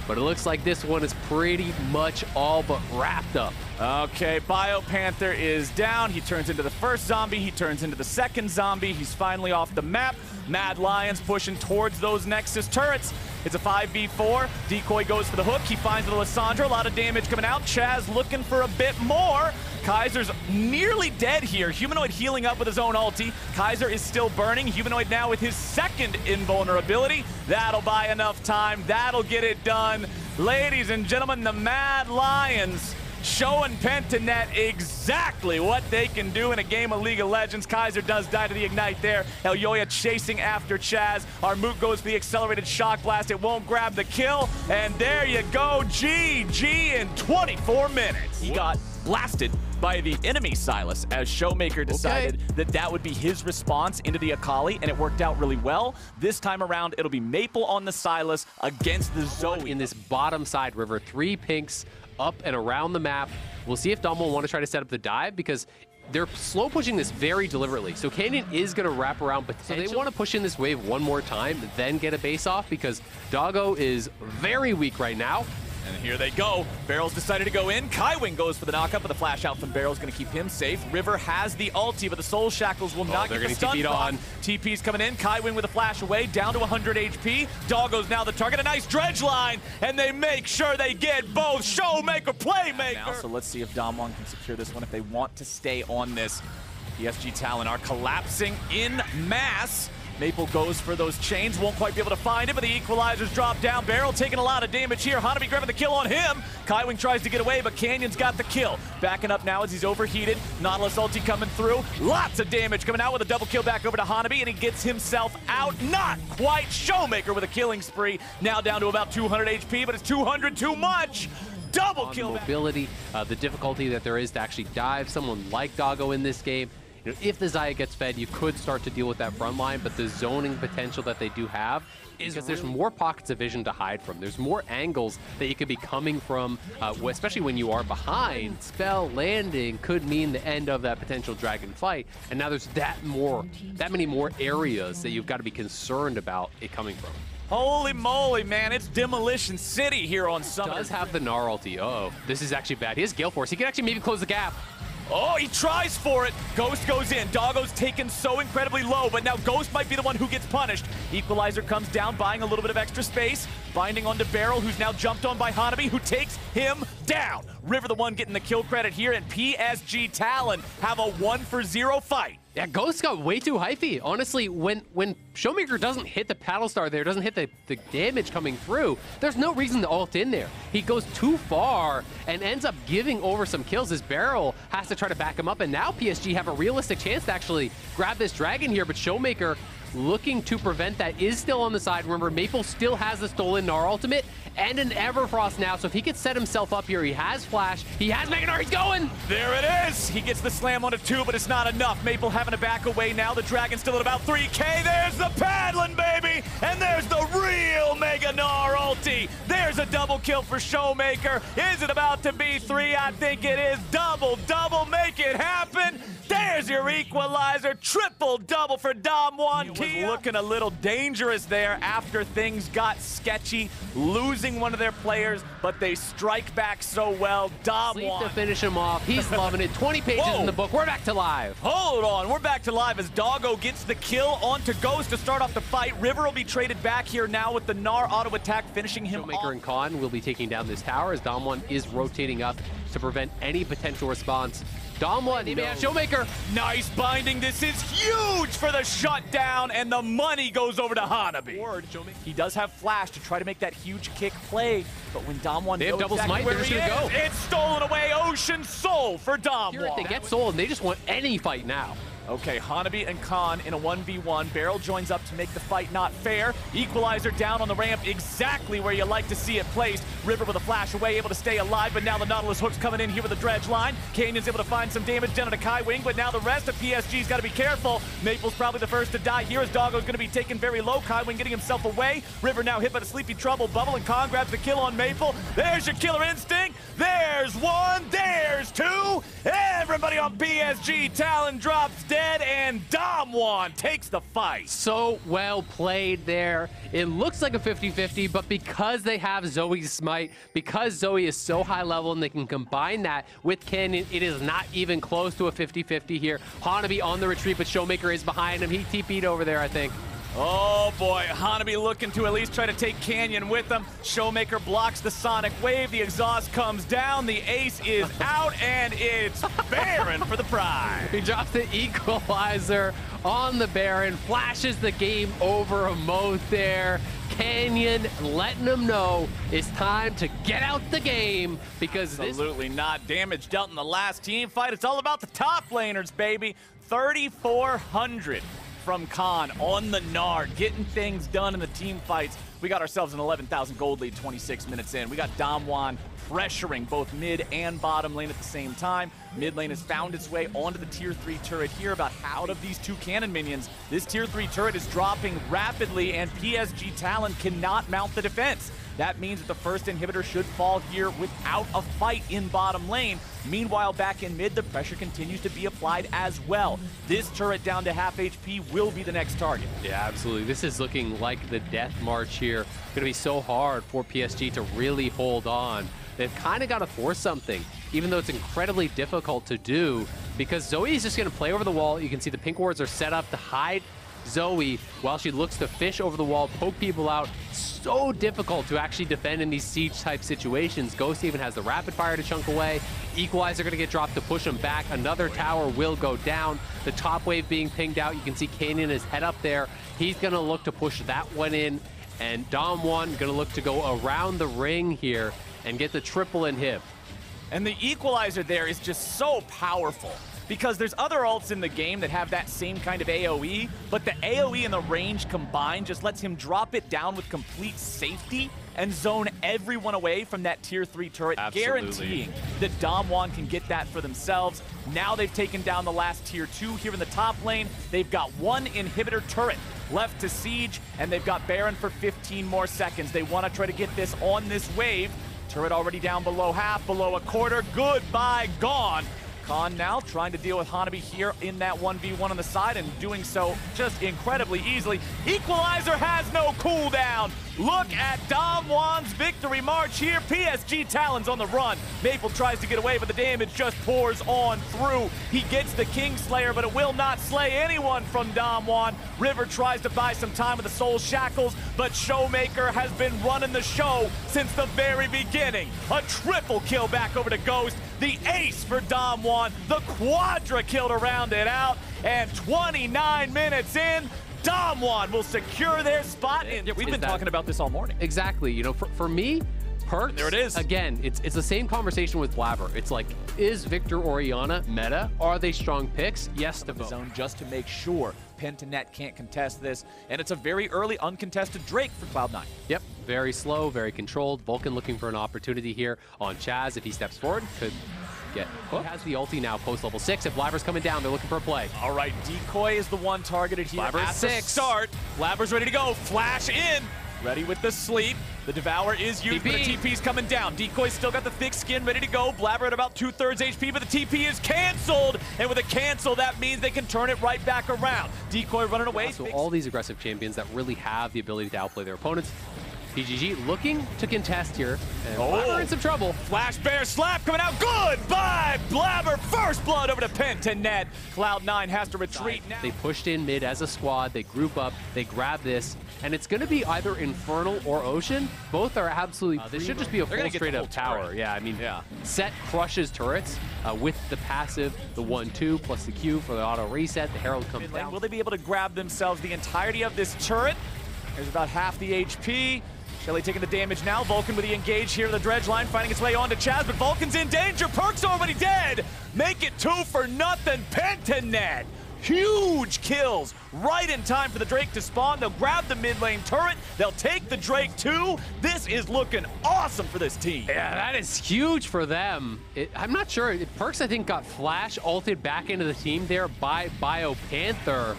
Speaker 3: But it looks like this one is pretty much all but wrapped up.
Speaker 4: Okay, BioPanther is down. He turns into the first zombie. He turns into the second zombie. He's finally off the map. Mad Lions pushing towards those Nexus turrets. It's a 5v4. Decoy goes for the hook. He finds the Lissandra. A lot of damage coming out. Chaz looking for a bit more. Kaiser's nearly dead here. Humanoid healing up with his own ulti. Kaiser is still burning. Humanoid now with his second invulnerability. That'll buy enough time. That'll get it done. Ladies and gentlemen, the Mad Lions showing Pentanet exactly what they can do in a game of League of Legends. Kaiser does die to the Ignite there. Elyoya chasing after Chaz. Armut goes for the accelerated shock blast. It won't grab the kill. And there you go, GG in 24 minutes. He got blasted by the enemy Silas as Showmaker decided that would be his response into the Akali, and it worked out really well. This time around, it'll be Maple on the Silas against the Zoe.
Speaker 3: In this bottom side river, 3 pinks up and around the map. We'll see if Dom will want to try to set up the dive because they're slow pushing this very deliberately. So Canyon is going to wrap around, but so they want to push in this wave one more time, then get a base off because Doggo is very weak right now.
Speaker 4: And here they go. Barrel's decided to go in. Kaiwing goes for the knockup, but the flash out from Barrel's going to keep him safe. River has the ulti, but the Soul Shackles will not get the stun on. TP's coming in. Kaiwing with a flash away, down to 100 HP. Doggo's now the target. A nice dredge line, and they make sure they get both Showmaker, Playmaker. Now, so let's see if Damwon can secure this one if they want to stay on this. PSG Talon are collapsing in mass. Maple goes for those chains, won't quite be able to find it, but the equalizers drop down. Barrel taking a lot of damage here. Hanabi grabbing the kill on him. Kaiwing tries to get away, but Canyon's got the kill. Backing up now as he's overheated. Nautilus ulti coming through. Lots of damage coming out with a double kill back over to Hanabi, and he gets himself out. Not quite. Showmaker with a killing spree. Now down to about 200 HP, but it's 200 too much. Double kill.
Speaker 3: Mobility, the difficulty that there is to actually dive someone like Doggo in this game. You know, if the Xayah gets fed, you could start to deal with that front line, but the zoning potential that they do have is because there's more pockets of vision to hide from. There's more angles that you could be coming from, especially when you are behind. Spell landing could mean the end of that potential dragon fight, and now there's that many more areas that you've got to be concerned about it coming from.
Speaker 4: Holy moly, man, it's Demolition City here on Summer.
Speaker 3: Does have the Gnar ulti. Uh-oh, this is actually bad. He has Gale Force. He can actually maybe close the gap.
Speaker 4: Oh, he tries for it. Ghost goes in. Doggo's taken so incredibly low, but now Ghost might be the one who gets punished. Equalizer comes down, buying a little bit of extra space. Binding onto Barrel, who's now jumped on by Hanabi, who takes him down. River the one getting the kill credit here, and PSG Talon have a 1-for-0 fight.
Speaker 3: Yeah, Ghost got way too hyphy. Honestly, when Showmaker doesn't hit the paddle star there, doesn't hit the damage coming through, there's no reason to ult in there. He goes too far and ends up giving over some kills. His Barrel has to try to back him up, and now PSG have a realistic chance to actually grab this dragon here, but Showmaker looking to prevent that is still on the side. Remember, Maple still has the stolen Gnar ultimate and an Everfrost now, so if he could set himself up here, he has Flash, he has Mega Gnar, he's going!
Speaker 4: There it is! He gets the slam onto 2, but it's not enough. Maple having to back away now. The Dragon's still at about 3K. There's the paddling, baby! And there's the real Mega Gnar ulti! There's a double kill for Showmaker. Is it about to be 3? I think it is. Double, make it happen! There's your equalizer. Triple double for Dom1. He was looking a little dangerous there after things got sketchy, losing one of their players, but they strike back so well. Dom1
Speaker 3: to finish him off. He's loving it. 20 pages in the book. We're back to live.
Speaker 4: Hold on. We're back to live as Doggo gets the kill onto Ghost to start off the fight. River will be traded back here now with the Gnar auto attack finishing him
Speaker 3: Showmaker
Speaker 4: off.
Speaker 3: and Khan will be taking down this tower as Dom1 is rotating up to prevent any potential response. Dom1, he may have Showmaker.
Speaker 4: Nice binding. This is huge for the shutdown, and the money goes over to Hanabi. He does have Flash to try to make that huge kick play, but when Dom1
Speaker 3: they have double smite,
Speaker 4: where
Speaker 3: they're just gonna go.
Speaker 4: It's stolen away. Ocean Soul for Dom1.
Speaker 3: They get soul, and they just want any fight now.
Speaker 4: Okay, Hanabi and Khan in a 1v1. Barrel joins up to make the fight not fair. Equalizer down on the ramp, exactly where you like to see it placed. River with a flash away, able to stay alive, but now the Nautilus hook's coming in here with a dredge line. Canyon's able to find some damage down to Kaiwing, but now the rest of PSG's got to be careful. Maple's probably the first to die here as Doggo's going to be taken very low. Kaiwing getting himself away. River now hit by the Sleepy Trouble Bubble, and Khan grabs the kill on Maple. There's your killer instinct. There's 1, there's 2. Everybody on PSG Talon drops dead, and Dom1 takes the fight.
Speaker 3: So well played there. It looks like a 50-50, but because they have Zoe's smite, because Zoe is so high level and they can combine that with Canyon, it is not even close to a 50-50 here. Hanabi on the retreat, but Showmaker is behind him. He TP'd over there, I think.
Speaker 4: Oh boy, Hanabi looking to at least try to take Canyon with him. Showmaker blocks the Sonic Wave, the exhaust comes down, the ace is out, and it's Baron for the prize.
Speaker 3: He drops the equalizer on the Baron, flashes the game over emote there. Canyon letting them know it's time to get out the game because
Speaker 4: absolutely not damage dealt in the last team fight. It's all about the top laners, baby. 3,400. From Khan on the Gnar, getting things done in the team fights. We got ourselves an 11,000 gold lead 26 minutes in. We got Dom1 pressuring both mid and bottom lane at the same time. Mid lane has found its way onto the tier 3 turret here. About out of these 2 cannon minions, this tier 3 turret is dropping rapidly, and PSG Talon cannot mount the defense. That means that the first inhibitor should fall here without a fight in bottom lane. Meanwhile, back in mid, the pressure continues to be applied as well. This turret down to half HP will be the next target.
Speaker 3: Yeah, absolutely. This is looking like the death march here. Going to be so hard for PSG to really hold on. They've kind of got to force something, even though it's incredibly difficult to do, because Zoe is just going to play over the wall. You can see the pink wards are set up to hide Zoe, while she looks to fish over the wall, poke people out, so difficult to actually defend in these siege-type situations. Ghost even has the rapid fire to chunk away. Equalizer gonna get dropped to push him back. Another tower will go down. The top wave being pinged out. You can see Kanan is head up there. He's gonna look to push that one in. And Dom1 gonna look to go around the ring here and get the triple inhib.
Speaker 4: And the equalizer there is just so powerful because there's other ults in the game that have that same kind of AoE, but the AoE and the range combined just lets him drop it down with complete safety and zone everyone away from that tier 3 turret, guaranteeing that Dom1 can get that for themselves. Now they've taken down the last tier 2 here in the top lane. They've got one inhibitor turret left to siege, and they've got Baron for 15 more seconds. They want to try to get this on this wave. Turret already down below half, below a quarter. Goodbye, gone. Khan now trying to deal with Hanabi here in that 1v1 on the side and doing so just incredibly easily. Equalizer has no cooldown. Look at Dom1's victory march here. PSG Talons on the run. Maple tries to get away, but the damage just pours on through. He gets the Kingslayer, but it will not slay anyone from Dom1. River tries to buy some time with the Soul Shackles, but Showmaker has been running the show since the very beginning. A triple kill back over to Ghost. The ace for Dom1. The quadra kill to round it out. And 29 minutes in, Dom1 will secure their spot. And we've been talking about this all morning.
Speaker 3: Exactly. You know, for me, Perks,
Speaker 4: there it is.
Speaker 3: Again, it's the same conversation with Blabber. It's like, is Victor Oriana meta? Are they strong picks? Yes to both.
Speaker 4: Zone just to make sure Pentanet can't contest this. And it's a very early uncontested Drake for Cloud9.
Speaker 3: Yep. Very slow, very controlled. Vulcan looking for an opportunity here on Chaz. If he steps forward, could get hooked. He has the ulti now post level 6. If Blabber's coming down, they're looking for a play.
Speaker 4: All right, Decoy is the one targeted here
Speaker 3: Blabber
Speaker 4: at the start. Blabber's ready to go. Flash in. Ready with the sleep. The Devour is used, but the TP's coming down. Decoy's still got the thick skin ready to go. Blabber at about 2/3 HP, but the TP is canceled. And with a cancel, that means they can turn it right back around. Decoy running away.
Speaker 3: So all these aggressive champions that really have the ability to outplay their opponents. PGG looking to contest here, and Blabber in some trouble.
Speaker 4: Flash Bear Slap coming out. Goodbye, Blabber. First blood over to Pentanet. Cloud9 has to retreat now.
Speaker 3: They pushed in mid as a squad. They group up. They grab this, and it's going to be either Infernal or Ocean. Both are absolutely. This should just be a full straight up tower. Yeah, I mean, Set crushes turrets with the passive, the 1/2 plus the Q for the auto reset. The Herald comes down.
Speaker 4: Will they be able to grab themselves the entirety of this turret? There's about half the HP. Shelly taking the damage now. Vulcan with the engage here to the dredge line, finding its way onto Chaz, but Vulcan's in danger. Perk's already dead. Make it 2 for nothing. Pentanet. Huge kills right in time for the Drake to spawn. They'll grab the mid lane turret. They'll take the Drake too. This is looking awesome for this team.
Speaker 3: Yeah, that is huge for them. I'm not sure. Perks, I think, got flash ulted back into the team there by BioPanther.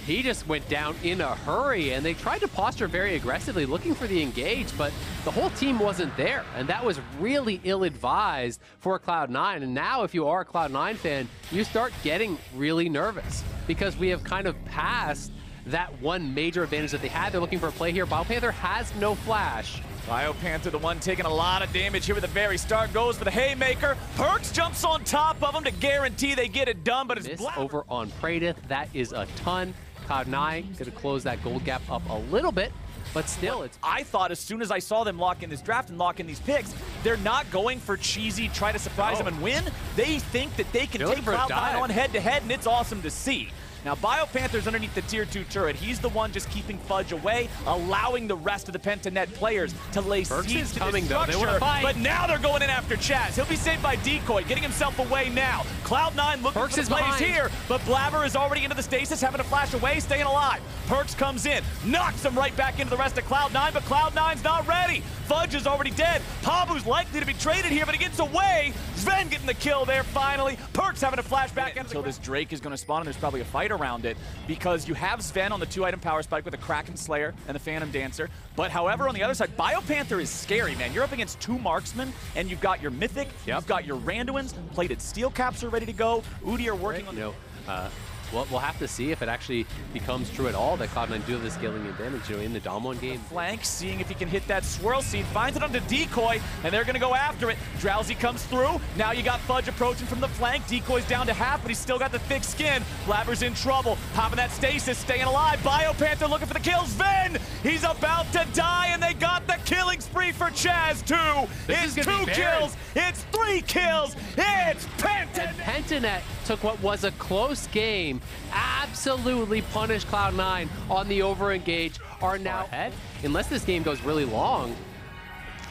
Speaker 3: He just went down in a hurry, and they tried to posture very aggressively, looking for the engage, but the whole team wasn't there, and that was really ill-advised for Cloud9. And now, if you are a Cloud9 fan, you start getting really nervous, because we have kind of passed that one major advantage that they had. They're looking for a play here. BioPanther has no flash.
Speaker 4: BioPanther, the one taking a lot of damage here at the very start, goes for the haymaker. Perks jumps on top of him to guarantee they get it done, but it's
Speaker 3: over on Praedyth. That is a ton. Cloud9 going to close that gold gap up a little bit, but still, it's...
Speaker 4: I thought as soon as I saw them lock in this draft and lock in these picks, they're not going for cheesy, try to surprise them and win. They think that they can take Cloud9 on head-to-head, and it's awesome to see. Now, BioPanther's underneath the tier 2 turret. He's the one just keeping Fudge away, allowing the rest of the Pentanet players to lay siege to the structure. But now they're going in after Chaz. He'll be saved by Decoy, getting himself away now. Cloud9 looking for the plays here, but Blabber is already into the stasis, having to flash away, staying alive. Perks comes in, knocks him right back into the rest of Cloud9, but Cloud9's not ready. Fudge is already dead. Pabu's likely to be traded here, but he gets away. Sven getting the kill there finally. Perks having to flash back until this Drake is going to spawn, and there's probably a fight around it, because you have Sven on the 2-item power spike with the Kraken Slayer and the Phantom Dancer. But however, on the other side, BioPanther is scary, man. You're up against 2 marksmen, and you've got your Mythic, you've got your Randuins, plated steel caps are ready to go. Udi are working on...
Speaker 3: We'll have to see if it actually becomes true at all that Cloud9 do this scaling and damage, in the Dom 1 game.
Speaker 4: Flank, seeing if he can hit that swirl seed, finds it onto Decoy, and they're gonna go after it. Drowsy comes through. Now you got Fudge approaching from the flank. Decoy's down to half, but he's still got the thick skin. Blabber's in trouble. Popping that stasis, staying alive. BioPanther looking for the kills. Ven, he's about to die, and they got the killing spree for Chaz too. It's 2 kills. It's 3 kills. It's Pentanet.
Speaker 3: Pentanet took what was a close game, absolutely punished Cloud9 on the overengage, are now ahead. Unless this game goes really long,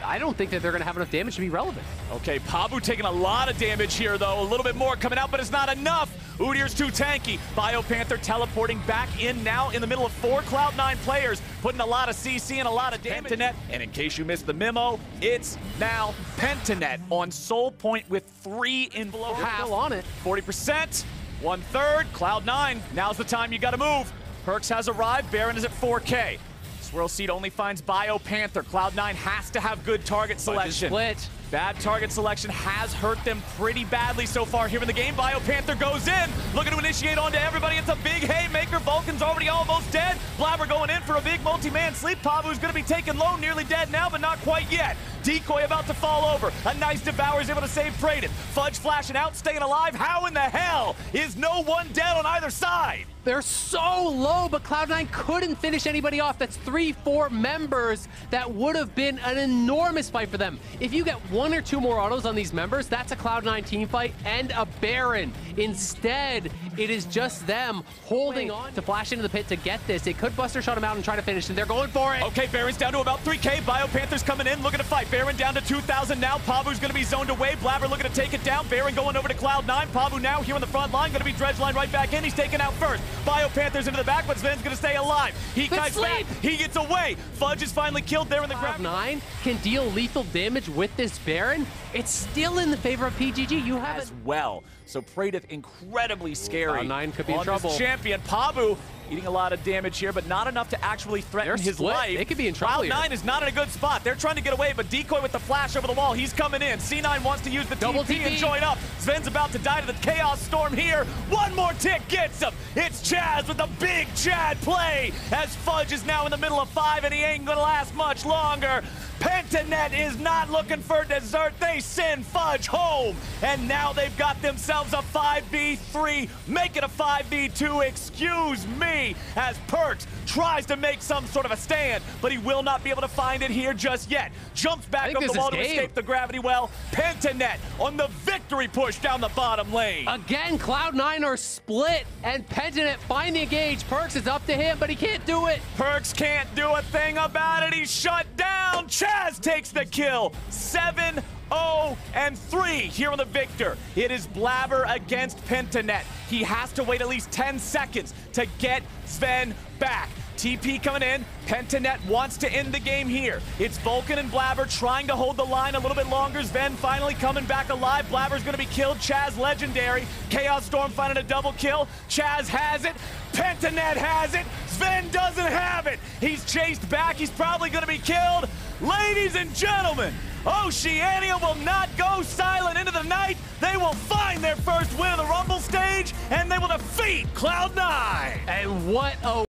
Speaker 3: I don't think that they're going to have enough damage to be relevant.
Speaker 4: Okay, Pabu taking a lot of damage here, though. A little bit more coming out, but it's not enough. Udyr's too tanky. BioPanther teleporting back in now in the middle of 4 Cloud9 players, putting a lot of CC and a lot of damage. Pentanet, and in case you missed the memo, it's now Pentanet on Soul Point with 3 in below half.
Speaker 3: Still on it.
Speaker 4: 40%, 1/3, Cloud9. Now's the time you gotta move. Perks has arrived, Baron is at 4K. Swirl Seed only finds BioPanther. Cloud9 has to have good target selection.
Speaker 3: Split.
Speaker 4: Bad target selection has hurt them pretty badly so far here in the game. BioPanther goes in, looking to initiate onto everybody. It's a big haymaker. Vulcan's already almost dead. Blabber going in for a big multi-man sleep. Pabu's going to be taken low, nearly dead now, but not quite yet. Decoy about to fall over. A nice Devour is able to save Praden. Fudge flashing out, staying alive. How in the hell is no one dead on either side?
Speaker 3: They're so low, but Cloud9 couldn't finish anybody off. That's 3-4 members. That would have been an enormous fight for them. If you get 1 or 2 more autos on these members, that's a Cloud9 team fight and a Baron. Instead, it is just them holding on to flash into the pit to get this. It could Buster Shot him out and try to finish, and they're going for it.
Speaker 4: Okay, Baron's down to about 3K. BioPanther's coming in, looking to fight. Baron down to 2,000 now. Pabu's going to be zoned away. Blabber looking to take it down. Baron going over to Cloud9. Pabu now here on the front line. Going to be Dredgeline right back in. He's taken out first. BioPanther's into the back, but Sven's going to stay alive. He kites back. He gets away. Fudge is finally killed there in the ground.
Speaker 3: Cloud9 can deal lethal damage with this Baron. It's still in the favor of PGG. You have
Speaker 4: as well. So Praedith incredibly scary.
Speaker 3: Cloud9 could be in trouble.
Speaker 4: Champion Pabu eating a lot of damage here, but not enough to actually threaten his life.
Speaker 3: They could be in trouble.
Speaker 4: Cloud9 is not in a good spot. They're trying to get away, but Decoy with the flash over the wall. He's coming in. C9 wants to use the
Speaker 3: double
Speaker 4: TP and join up. Sven's about to die to the Chaos Storm here. One more tick gets him. It's Chaz with the big Chad play as Fudge is now in the middle of 5 and he ain't gonna last much longer. Pentanet is not looking for dessert. They send Fudge home, and now they've got themselves a 5v3. Make it a 5v2, excuse me, as Perks tries to make some sort of a stand, but he will not be able to find it here just yet. Jumps back up the wall to escape the gravity well. Pentanet on the victory push down the bottom lane.
Speaker 3: Again, Cloud9 are split, and Pentanet finally engaged. Perks is up to him, but he can't do it.
Speaker 4: Perks can't do a thing about it. He's shut down. Chaz takes the kill. 7-0-3 here on the Victor. It is Blabber against Pentanet. He has to wait at least 10 seconds to get Sven back. TP coming in. Pentanet wants to end the game here. It's Vulcan and Blabber trying to hold the line a little bit longer. Sven finally coming back alive. Blabber's going to be killed. Chaz legendary. Chaos Storm finding a double kill. Chaz has it. Pentanet has it. Sven doesn't have it. He's chased back. He's probably going to be killed. Ladies and gentlemen, Oceania will not go silent into the night. They will find their first win of the Rumble stage, and they will defeat Cloud9.
Speaker 3: And what a